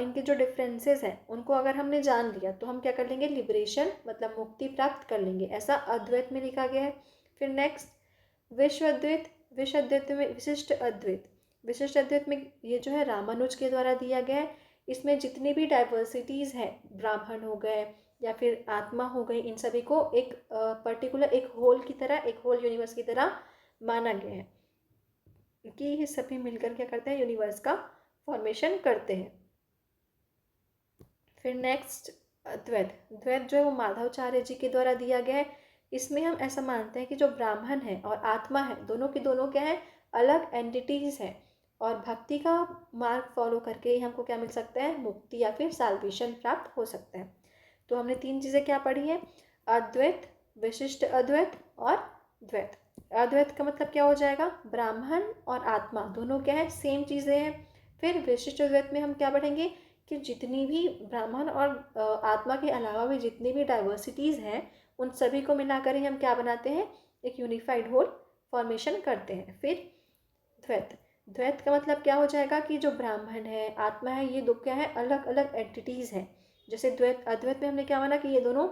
इनके जो डिफरेंसेस हैं उनको अगर हमने जान लिया तो हम क्या कर लेंगे, लिबरेशन मतलब मुक्ति प्राप्त कर लेंगे, ऐसा अद्वैत में लिखा गया है। फिर नेक्स्ट विश्व अद्वैत। विश्व अद्वैत में विशिष्ट अद्वैत, विशिष्ट अद्वैत में ये जो है रामानुज के द्वारा दिया गया है। इसमें जितनी भी डाइवर्सिटीज़ हैं, ब्राह्मण हो गए या फिर आत्मा हो गई, इन सभी को एक पर्टिकुलर एक होल की तरह, एक होल यूनिवर्स की तरह माना गया है कि ये सभी मिलकर क्या करते हैं, यूनिवर्स का फॉर्मेशन करते हैं। फिर नेक्स्ट द्वैत। द्वैत जो है वो माधवाचार्य जी के द्वारा दिया गया है। इसमें हम ऐसा मानते हैं कि जो ब्राह्मण है और आत्मा है, दोनों की दोनों क्या है, अलग एंटिटीज़ हैं। और भक्ति का मार्ग फॉलो करके ही हमको क्या मिल सकता है, मुक्ति या फिर साल्वेशन प्राप्त हो सकता है। तो हमने 3 चीज़ें क्या पढ़ी है, अद्वैत, विशिष्ट अद्वैत और द्वैत। अद्वैत का मतलब क्या हो जाएगा, ब्राह्मण और आत्मा दोनों क्या है, सेम चीज़ें हैं। फिर विशिष्ट अद्वैत में हम क्या पढ़ेंगे कि जितनी भी ब्राह्मण और आत्मा के अलावा भी जितनी भी डाइवर्सिटीज़ हैं, उन सभी को मिलाकर ही हम क्या बनाते हैं, एक यूनिफाइड होल फॉर्मेशन करते हैं। फिर द्वैत। द्वैत का मतलब क्या हो जाएगा कि जो ब्राह्मण है, आत्मा है, ये दो क्या है, अलग अलग एंटिटीज़ हैं। जैसे द्वैत, अद्वैत में हमने क्या माना कि ये दोनों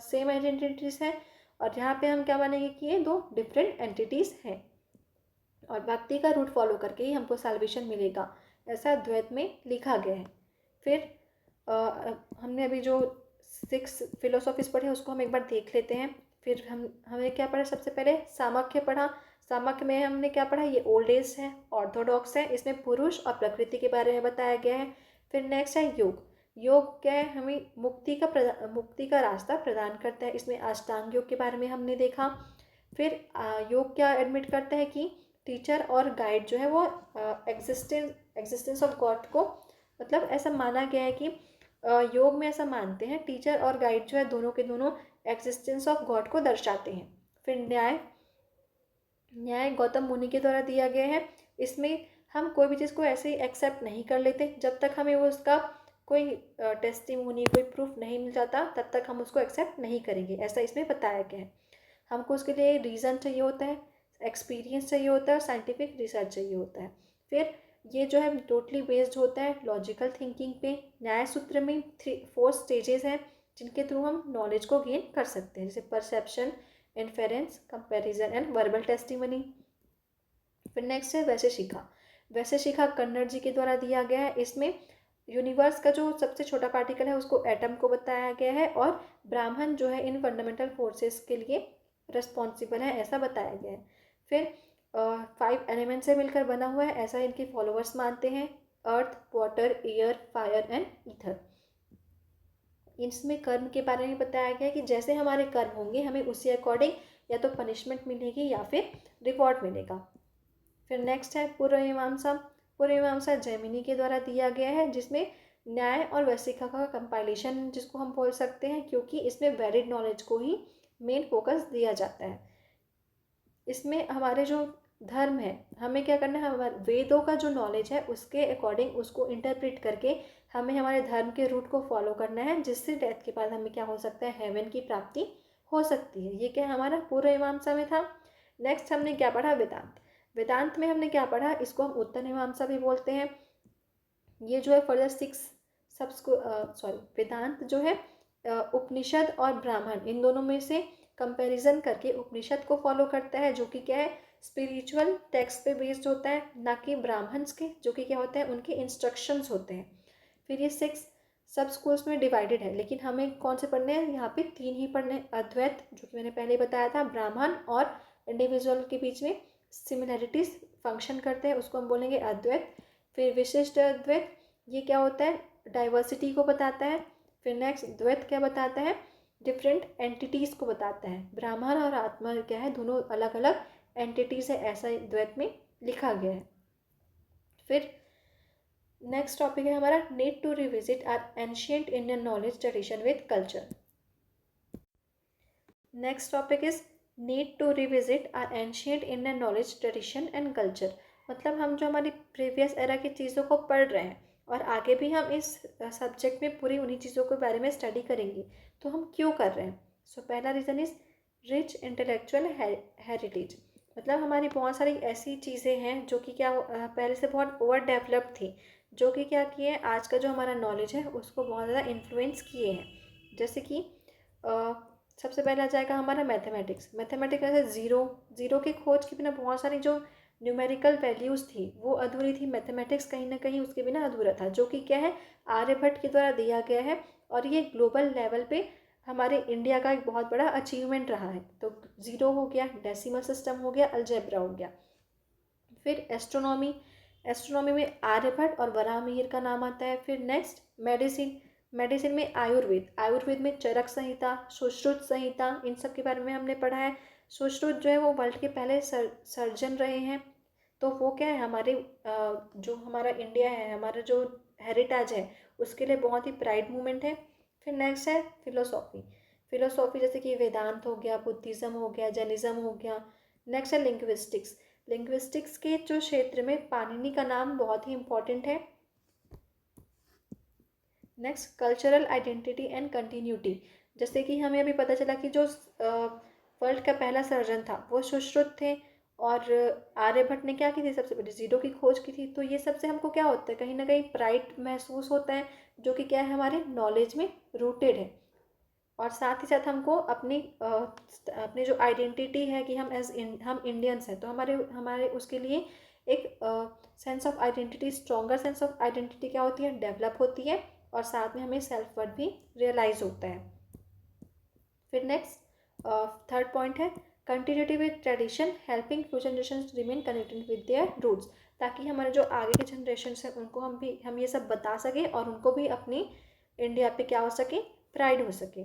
सेम एंटिटीज़ हैं, और यहाँ पे हम क्या मानेंगे कि ये दो डिफरेंट एंटिटीज़ हैं। और भक्ति का रूट फॉलो करके ही हमको साल्वेशन मिलेगा, ऐसा द्वैत में लिखा गया है। फिर हमने अभी जो 6 फिलोसॉफीज पढ़े उसको हम एक बार देख लेते हैं। फिर हमें क्या पढ़ा, सबसे पहले सामख्य पढ़ा। सामख्य में हमने क्या पढ़ा, ये ओल्ड एज है, ऑर्थोडॉक्स है, इसमें पुरुष और प्रकृति के बारे में बताया गया है। फिर नेक्स्ट है योग। योग क्या है, हमें मुक्ति का रास्ता प्रदान करता है, इसमें अष्टांग योग के बारे में हमने देखा। फिर योग क्या एडमिट करता है कि टीचर और गाइड जो है वो एग्जिस्टेंस ऑफ गॉड को, मतलब ऐसा माना गया है कि योग में ऐसा मानते हैं, टीचर और गाइड जो है दोनों के दोनों एग्जिस्टेंस ऑफ गॉड को दर्शाते हैं। फिर न्याय। न्याय गौतम मुनि के द्वारा दिया गया है। इसमें हम कोई भी चीज़ को ऐसे ही एक्सेप्ट नहीं कर लेते, जब तक हमें वो उसका कोई टेस्टिमोनी, कोई प्रूफ नहीं मिल जाता, तब तक हम उसको एक्सेप्ट नहीं करेंगे, ऐसा इसमें बताया गया है। हमको उसके लिए रीज़न चाहिए होता है, एक्सपीरियंस चाहिए होता है, और साइंटिफिक रिसर्च चाहिए होता है। फिर ये जो है टोटली बेस्ड होता है लॉजिकल थिंकिंग पे। न्याय सूत्र में 4 स्टेजेस हैं जिनके थ्रू हम नॉलेज को गेन कर सकते हैं, जैसे perception, inference, comparison and verbal testimony. फिर नेक्स्ट है वैशेषिका। वैशेषिका कन्नड़ जी के द्वारा दिया गया है। इसमें यूनिवर्स का जो सबसे छोटा पार्टिकल है उसको एटम को बताया गया है, और ब्राह्मण जो है इन फंडामेंटल फोर्सेस के लिए रिस्पॉन्सिबल है, ऐसा बताया गया है। फिर 5 एलिमेंट से मिलकर बना हुआ है, ऐसा इनके फॉलोअर्स मानते हैं, earth, water, air, fire and ether. इसमें कर्म के बारे में बताया गया है कि जैसे हमारे कर्म होंगे हमें उसी अकॉर्डिंग या तो पनिशमेंट मिलेगी या फिर रिवॉर्ड मिलेगा। फिर नेक्स्ट है पूर्व मीमांसा। पूर्व मीमांसा जैमिनी के द्वारा दिया गया है, जिसमें न्याय और वैशिका का कंपाइलेशन जिसको हम बोल सकते हैं, क्योंकि इसमें वैलिड नॉलेज को ही मेन फोकस दिया जाता है। इसमें हमारे जो धर्म है, हमें क्या करना है, हमारे वेदों का जो नॉलेज है उसके अकॉर्डिंग उसको इंटरप्रेट करके हमें हमारे धर्म के रूट को फॉलो करना है, जिससे डेथ के बाद हमें क्या हो सकता है, हेवन की प्राप्ति हो सकती है। ये क्या हमारा पूर्व मीमांसा में था। नेक्स्ट हमने क्या पढ़ा, वेदांत। वेदांत में हमने क्या पढ़ा, इसको हम उत्तर मीमांसा भी बोलते हैं। ये जो है फर्दर 6 वेदांत जो है उपनिषद और ब्राह्मण इन दोनों में से कंपैरिजन करके उपनिषद को फॉलो करता है, जो कि क्या है, स्पिरिचुअल टेक्स्ट पे बेस्ड होता है, ना कि ब्राह्मण्स के जो कि क्या होते हैं, उनके इंस्ट्रक्शंस होते हैं। फिर ये 6 सब स्कूल्स में डिवाइडेड है, लेकिन हमें कौन से पढ़ने हैं, यहाँ पे 3 ही पढ़ने हैं। अद्वैत, जो कि मैंने पहले बताया था, ब्राह्मण और इंडिविजुअल के बीच में सिमिलैरिटीज फंक्शन करते हैं, उसको हम बोलेंगे अद्वैत। फिर विशिष्ट अद्वैत, ये क्या होता है, डाइवर्सिटी को बताता है। फिर नेक्स्ट द्वैत क्या बताता है, डिफरेंट एंटिटीज़ को बताता है। ब्राह्मण और आत्मा क्या है, दोनों अलग अलग एंटिटीज़ है, ऐसा द्वैत में लिखा गया है। फिर नेक्स्ट टॉपिक है हमारा need to revisit our ancient Indian knowledge tradition with culture. Next topic is need to revisit our ancient Indian knowledge tradition and culture. मतलब हम जो हमारी प्रीवियस एरा की चीज़ों को पढ़ रहे हैं और आगे भी हम इस सब्जेक्ट में पूरी उन्हीं चीज़ों के बारे में स्टडी करेंगे, तो हम क्यों कर रहे हैं। सो पहला reason is rich intellectual heritage. मतलब हमारी बहुत सारी ऐसी चीज़ें हैं जो कि क्या पहले से बहुत ओवर डेवलप्ड थी, जो कि क्या किए हैं, आज का जो हमारा नॉलेज है उसको बहुत ज़्यादा इन्फ्लुएंस किए हैं। जैसे कि सबसे पहले आ जाएगा हमारा मैथमेटिक्स। मैथमेटिक्स ऐसे ज़ीरो की खोज के बिना बहुत सारी जो न्यूमेरिकल वैल्यूज़ थी वो अधूरी थी। मैथमेटिक्स कहीं ना कहीं उसके बिना अधूरा था, जो कि क्या है, आर्यभट्ट के द्वारा दिया गया है और ये ग्लोबल लेवल पे हमारे इंडिया का एक बहुत बड़ा अचीवमेंट रहा है। तो ज़ीरो हो गया, डेसिमल सिस्टम हो गया, अलजेब्रा हो गया। फिर एस्ट्रोनॉमी, एस्ट्रोनॉमी में आर्यभट्ट और वराहमिहिर का नाम आता है। फिर नेक्स्ट मेडिसिन, मेडिसिन में आयुर्वेद, आयुर्वेद में चरक संहिता, सुश्रुत संहिता, इन सब के बारे में हमने पढ़ा है। सुश्रुत जो है वो वर्ल्ड के पहले सर्जन रहे हैं। तो वो क्या है, हमारे जो हमारा इंडिया है, हमारा जो हेरिटेज है, उसके लिए बहुत ही प्राइड मूवमेंट है। फिर नेक्स्ट है फिलोसॉफी, फिलोसॉफी जैसे कि वेदांत हो गया, बुद्धिज़्म हो गया, जैनिज़्म हो गया। नेक्स्ट है लिंग्विस्टिक्स, लिंग्विस्टिक्स के जो क्षेत्र में पाणिनि का नाम बहुत ही इम्पोर्टेंट है। Next cultural identity and continuity, जैसे कि हमें अभी पता चला कि जो वर्ल्ड का पहला सर्जन था वो सुश्रुत थे और आर्यभट्ट ने क्या की थी, सबसे पहले ज़ीरो की खोज की थी। तो ये सबसे हमको क्या होता है, कहीं ना कहीं प्राइड महसूस होता है, जो कि क्या है, हमारे नॉलेज में रूटेड है। और साथ ही साथ हमको अपनी जो आइडेंटिटी है कि हम इंडियंस हैं, तो हमारे हमारे उसके लिए एक sense of identity, stronger sense of identity क्या होती है, डेवलप होती है। और साथ में हमें सेल्फ वर्थ भी रियलाइज होता है। फिर नेक्स्ट थर्ड पॉइंट है continuity with tradition, helping future generation remain connected with their roots, ताकि हमारे जो आगे के जनरेशन हैं उनको हम ये सब बता सकें और उनको भी अपनी इंडिया पे क्या हो सके, प्राइड हो सके।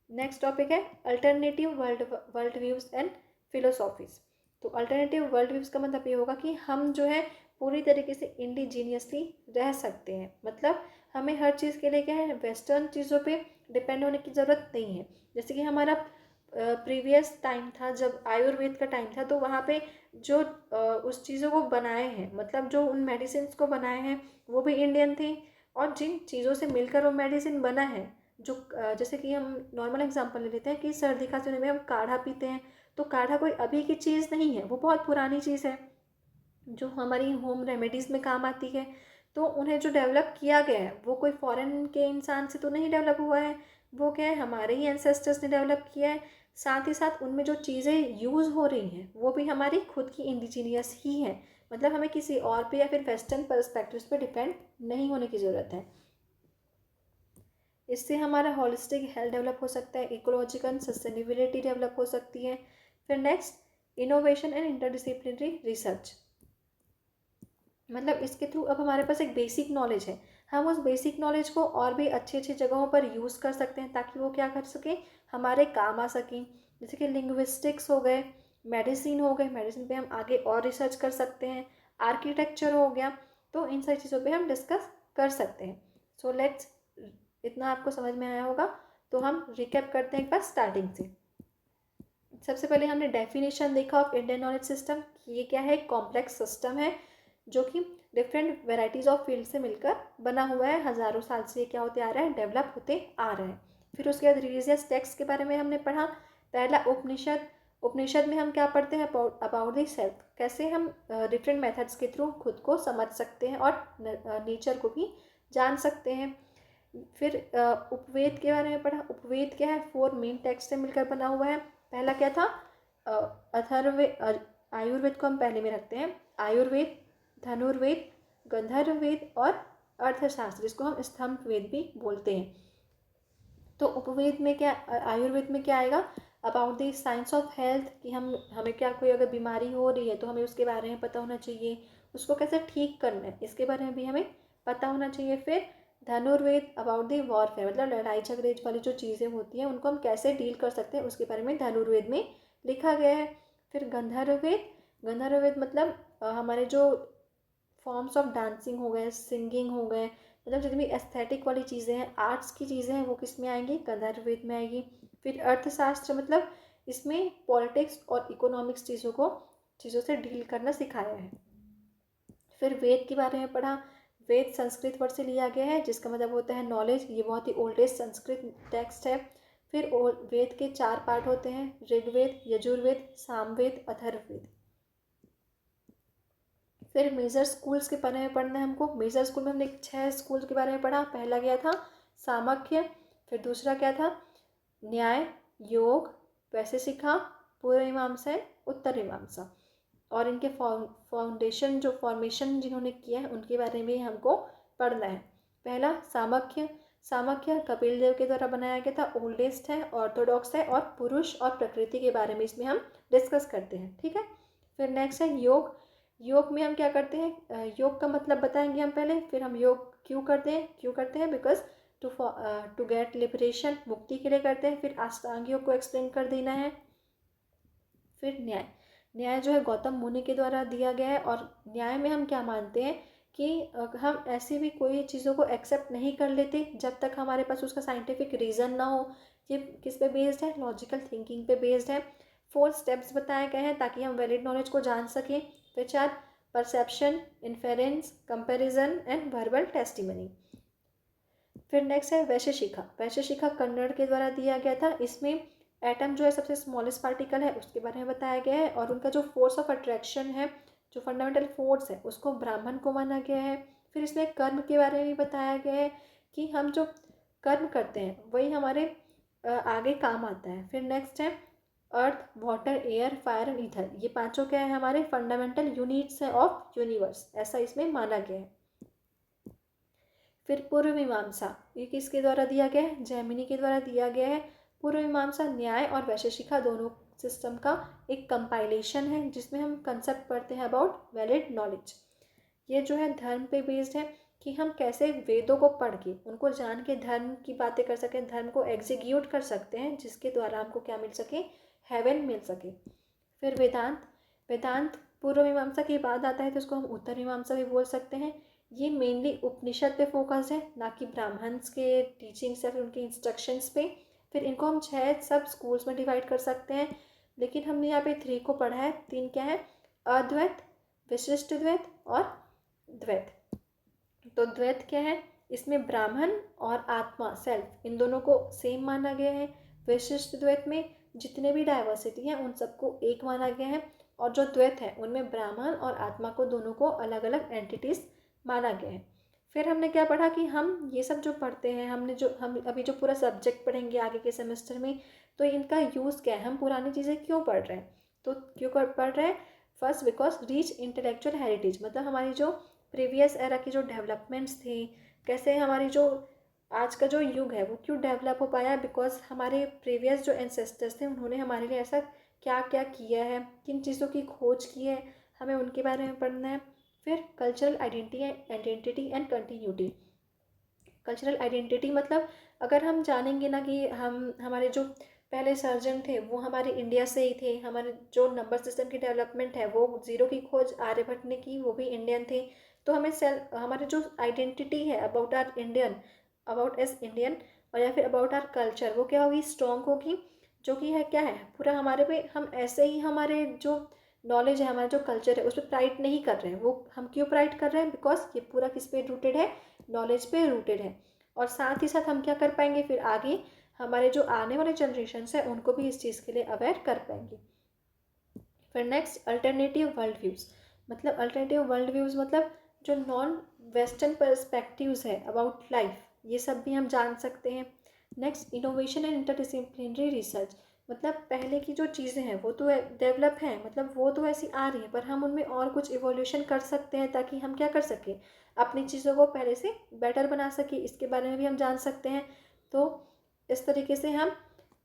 नेक्स्ट टॉपिक है अल्टरनेटिव वर्ल्ड व्यूज़ एंड फिलोसॉफीज़। तो अल्टरनेटिव वर्ल्ड व्यूज़ का मतलब ये होगा कि हम जो है पूरी तरीके से इंडिजीनियसली रह सकते हैं। मतलब हमें हर चीज़ के लिए क्या है, वेस्टर्न चीज़ों पे डिपेंड होने की ज़रूरत नहीं है। जैसे कि हमारा प्रीवियस टाइम था, जब आयुर्वेद का टाइम था, तो वहाँ पे जो उस चीज़ों को बनाए हैं, मतलब जो उन मेडिसिन को बनाए हैं वो भी इंडियन थे। और जिन चीज़ों से मिलकर वो मेडिसिन बना है, जो जैसे कि हम नॉर्मल एग्जांपल ले लेते हैं कि सर्दी खांसी होने में हम काढ़ा पीते हैं, तो काढ़ा कोई अभी की चीज़ नहीं है, वो बहुत पुरानी चीज़ है जो हमारी होम रेमेडीज़ में काम आती है। तो उन्हें जो डेवलप किया गया है वो कोई फॉरेन के इंसान से तो नहीं डेवलप हुआ है, वो क्या है, हमारे ही एंसेस्टर्स ने डेवलप किया है। साथ ही साथ उनमें जो चीज़ें यूज़ हो रही हैं वो भी हमारी खुद की इंडिजीनियस ही है। मतलब हमें किसी और पे या फिर वेस्टर्न पर्सपेक्टिव्स पे डिपेंड नहीं होने की ज़रूरत है। इससे हमारा हॉलिस्टिक हेल्थ डेवलप हो सकता है, इकोलॉजिकल सस्टेनेबिलिटी डेवलप हो सकती है। फिर next innovation and interdisciplinary research, मतलब इसके थ्रू अब हमारे पास एक बेसिक नॉलेज है, हम उस बेसिक नॉलेज को और भी अच्छी अच्छी जगहों पर यूज़ कर सकते हैं ताकि वो क्या कर सके, हमारे काम आ सकें। जैसे कि लिंग्विस्टिक्स हो गए, मेडिसिन हो गए, मेडिसिन पे हम आगे और रिसर्च कर सकते हैं, आर्किटेक्चर हो गया, तो इन सारी चीज़ों पे हम डिस्कस कर सकते हैं। सो लेट्स, इतना आपको समझ में आया होगा, तो हम रिकैप करते हैं एक बार स्टार्टिंग से। सबसे पहले हमने डेफिनेशन देखा ऑफ इंडियन नॉलेज सिस्टम, ये क्या है, कॉम्प्लेक्स सिस्टम है जो कि डिफरेंट वेराइटीज़ ऑफ फील्ड से मिलकर बना हुआ है, हज़ारों साल से क्या होते आ रहा है, डेवलप होते आ रहा है। फिर उसके बाद रिलीजियस टेक्स्ट के बारे में हमने पढ़ा। पहला उपनिषद, उपनिषद में हम क्या पढ़ते हैं, अबाउट द सेल्फ, कैसे हम डिफरेंट मेथड्स के थ्रू खुद को समझ सकते हैं और नेचर को भी जान सकते हैं। फिर उपवेद के बारे में पढ़ा। उपवेद क्या है, 4 मेन टेक्स्ट से मिलकर बना हुआ है। पहला क्या था, अथर्ववेद, आयुर्वेद को हम पहले में रखते हैं, आयुर्वेद, धनुर्वेद, गंधर्ववेद और अर्थशास्त्र, जिसको हम स्तंभ वेद भी बोलते हैं। तो उपवेद में क्या, आयुर्वेद में क्या आएगा, about the science of health, कि हमें क्या कोई अगर बीमारी हो रही है तो हमें उसके बारे में पता होना चाहिए, उसको कैसे ठीक करना है इसके बारे में भी हमें पता होना चाहिए। फिर धनुर्वेद, अबाउट द वॉरफेयर, मतलब लड़ाई झगड़े वाली जो चीज़ें होती हैं उनको हम कैसे डील कर सकते हैं उसके बारे में धनुर्वेद में लिखा गया है। फिर गंधर्ववेद, गंधर्ववेद मतलब हमारे जो फॉर्म्स ऑफ डांसिंग हो गए, सिंगिंग हो गए, मतलब जितनी भी एस्थेटिक वाली चीज़ें हैं, आर्ट्स की चीज़ें हैं, वो किस में आएंगी, गंधर्ववेद में आएगी। फिर अर्थशास्त्र, मतलब इसमें पॉलिटिक्स और इकोनॉमिक्स चीज़ों से डील करना सिखाया है। फिर वेद के बारे में पढ़ा, वेद संस्कृत वर्ड से लिया गया है जिसका मतलब होता है नॉलेज, ये बहुत ही ओल्डेस्ट संस्कृत टेक्स्ट है। फिर वेद के 4 पार्ट होते हैं, ऋग्वेद, यजुर्वेद, सामवेद, अथर्ववेद। फिर मेजर स्कूल्स के बारे में पढ़ना है हमको। मेजर स्कूल में हमने 6 स्कूल के बारे में पढ़ा। पहला क्या था, सामख्य। फिर दूसरा क्या था, न्याय, योग, वैशेषिका, पूर्व मीमांसा, उत्तर मीमांसा। और इनके फाउंडेशन, जो फॉर्मेशन जिन्होंने किया है उनके बारे में हमको पढ़ना है। पहला सामख्य, सामख्य कपिल देव के द्वारा बनाया गया था, ओल्डेस्ट है, ऑर्थोडॉक्स है, और पुरुष और प्रकृति के बारे में इसमें हम डिस्कस करते हैं, ठीक है। फिर नेक्स्ट है योग। योग में हम क्या करते हैं, योग का मतलब बताएंगे हम पहले, फिर हम योग क्यों करते हैं, बिकॉज टू गेट लिबरेशन, मुक्ति के लिए करते हैं। फिर अष्टांग योग को एक्सप्लेन कर देना है। फिर न्याय, न्याय जो है गौतम मुनि के द्वारा दिया गया है, और न्याय में हम क्या मानते हैं कि हम ऐसी भी कोई चीज़ों को एक्सेप्ट नहीं कर लेते जब तक हमारे पास उसका साइंटिफिक रीज़न ना हो। ये किस पे बेस्ड है, लॉजिकल थिंकिंग पे बेस्ड है। 4 स्टेप्स बताए गए हैं ताकि हम वैलिड नॉलेज को जान सकें। फिर 4, perception, inference, comparison and verbal testimony. फिर नेक्स्ट है वैशेषिका, वैशेषिका कन्नड़ के द्वारा दिया गया था। इसमें एटम जो है सबसे स्मॉलेस्ट पार्टिकल है उसके बारे में बताया गया है, और उनका जो फोर्स ऑफ अट्रैक्शन है, जो फंडामेंटल फोर्स है, उसको ब्राह्मण को माना गया है। फिर इसमें कर्म के बारे में भी बताया गया है कि हम जो कर्म करते हैं वही हमारे आगे काम आता है। फिर नेक्स्ट है earth, water, air, fire and ether, ये पांचों क्या है, हमारे फंडामेंटल यूनिट्स हैं ऑफ यूनिवर्स, ऐसा इसमें माना गया है। फिर पूर्व मीमांसा, ये किसके द्वारा दिया गया है, जैमिनी के द्वारा दिया गया है। पूर्व मीमांसा न्याय और वैशेषिका दोनों सिस्टम का एक कंपाइलेशन है जिसमें हम कंसेप्ट पढ़ते हैं अबाउट वैलिड नॉलेज। ये जो है धर्म पे बेस्ड है कि हम कैसे वेदों को पढ़ के उनको जान के धर्म की बातें कर सकें, धर्म को एग्जीक्यूट कर सकते हैं, जिसके द्वारा हमको क्या मिल सके, हेवन मिल सके। फिर वेदांत, वेदांत पूर्व मीमांसा के बाद आता है तो उसको हम उत्तर मीमांसा भी बोल सकते हैं। ये मेनली उपनिषद पे फोकस है, ना कि ब्राह्मण्स के टीचिंग्स या फिर उनके इंस्ट्रक्शंस पे। फिर इनको हम 6 सब स्कूल्स में डिवाइड कर सकते हैं, लेकिन हमने यहाँ पे 3 को पढ़ा है। 3 क्या है, अद्वैत, विशिष्ट द्वैत और द्वैत। तो द्वैत क्या है, इसमें ब्राह्मण और आत्मा, सेल्फ, इन दोनों को सेम माना गया है। विशिष्ट द्वैत में जितने भी डाइवर्सिटी हैं उन सबको एक माना गया है, और जो द्वैत है उनमें ब्राह्मण और आत्मा को दोनों को अलग अलग एंटिटीज माना गया है। फिर हमने क्या पढ़ा कि हम ये सब जो पढ़ते हैं, हम अभी जो पूरा सब्जेक्ट पढ़ेंगे आगे के सेमेस्टर में, तो इनका यूज़ क्या है, हम पुरानी चीज़ें क्यों पढ़ रहे हैं। तो क्यों पढ़ रहे हैं, first because reach intellectual heritage, मतलब हमारी जो प्रीवियस एरा की जो डेवलपमेंट्स थी, कैसे हमारी जो आज का जो युग है वो क्यों डेवलप हो पाया, बिकॉज हमारे प्रीवियस जो एंसेस्टर्स थे उन्होंने हमारे लिए ऐसा क्या क्या किया है, किन चीज़ों की खोज की है, हमें उनके बारे में पढ़ना है। फिर cultural identity and continuity. Cultural identity मतलब अगर हम जानेंगे ना कि हमारे जो पहले सर्जन थे वो हमारे इंडिया से ही थे, हमारे जो नंबर सिस्टम की डेवलपमेंट है वो जीरो की खोज आर्यभट्ट ने की, वो भी इंडियन थे। तो हमें हमारी जो आइडेंटिटी है about our Indian, about us Indian, और या फिर अबाउट आर कल्चर, वो क्या होगी, स्ट्रॉन्ग होगी। जो कि है क्या है, पूरा हमारे पे हम ऐसे ही हमारे जो नॉलेज है, हमारा जो कल्चर है उस पर प्राइड नहीं कर रहे हैं। वो हम क्यों प्राइड कर रहे हैं, बिकॉज ये पूरा किस पे रूटेड है, नॉलेज पे रूटेड है। और साथ ही साथ हम क्या कर पाएंगे, फिर आगे हमारे जो आने वाले जनरेशन्स है उनको भी इस चीज़ के लिए अवेयर कर पाएंगे। फिर नेक्स्ट अल्टरनेटिव वर्ल्ड व्यूज़, मतलब अल्टरनेटिव वर्ल्ड व्यूज़ मतलब जो नॉन वेस्टर्न पर्सपेक्टिव्स है अबाउट लाइफ, ये सब भी हम जान सकते हैं। Next innovation and interdisciplinary research, मतलब पहले की जो चीज़ें हैं वो तो डेवलप हैं, मतलब वो तो ऐसी आ रही हैं, पर हम उनमें और कुछ इवोल्यूशन कर सकते हैं ताकि हम क्या कर सकें, अपनी चीज़ों को पहले से बेटर बना सकें। इसके बारे में भी हम जान सकते हैं। तो इस तरीके से हम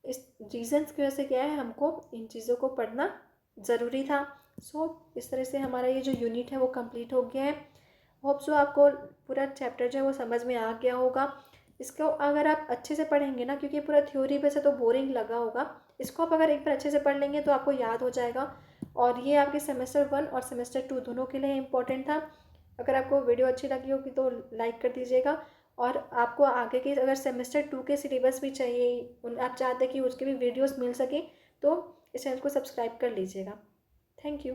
इस रीजंस की वजह से क्या है, हमको इन चीज़ों को पढ़ना ज़रूरी था। सो इस तरह से हमारा ये जो यूनिट है वो कंप्लीट हो गया है। होप सो आपको पूरा चैप्टर जो है वो समझ में आ गया होगा। इसको अगर आप अच्छे से पढ़ेंगे ना, क्योंकि पूरा थ्योरी वैसे तो बोरिंग लगा होगा, इसको आप अगर एक बार अच्छे से पढ़ लेंगे तो आपको याद हो जाएगा। और ये आपके सेमेस्टर 1 और सेमेस्टर 2 दोनों के लिए इम्पोर्टेंट था। अगर आपको वीडियो अच्छी लगी होगी तो लाइक कर दीजिएगा। और आपको आगे के अगर सेमेस्टर 2 के सिलेबस भी चाहिए, आप चाहते हैं कि उसके भी वीडियोस मिल सके, तो इस चैनल को सब्सक्राइब कर लीजिएगा। Thank you.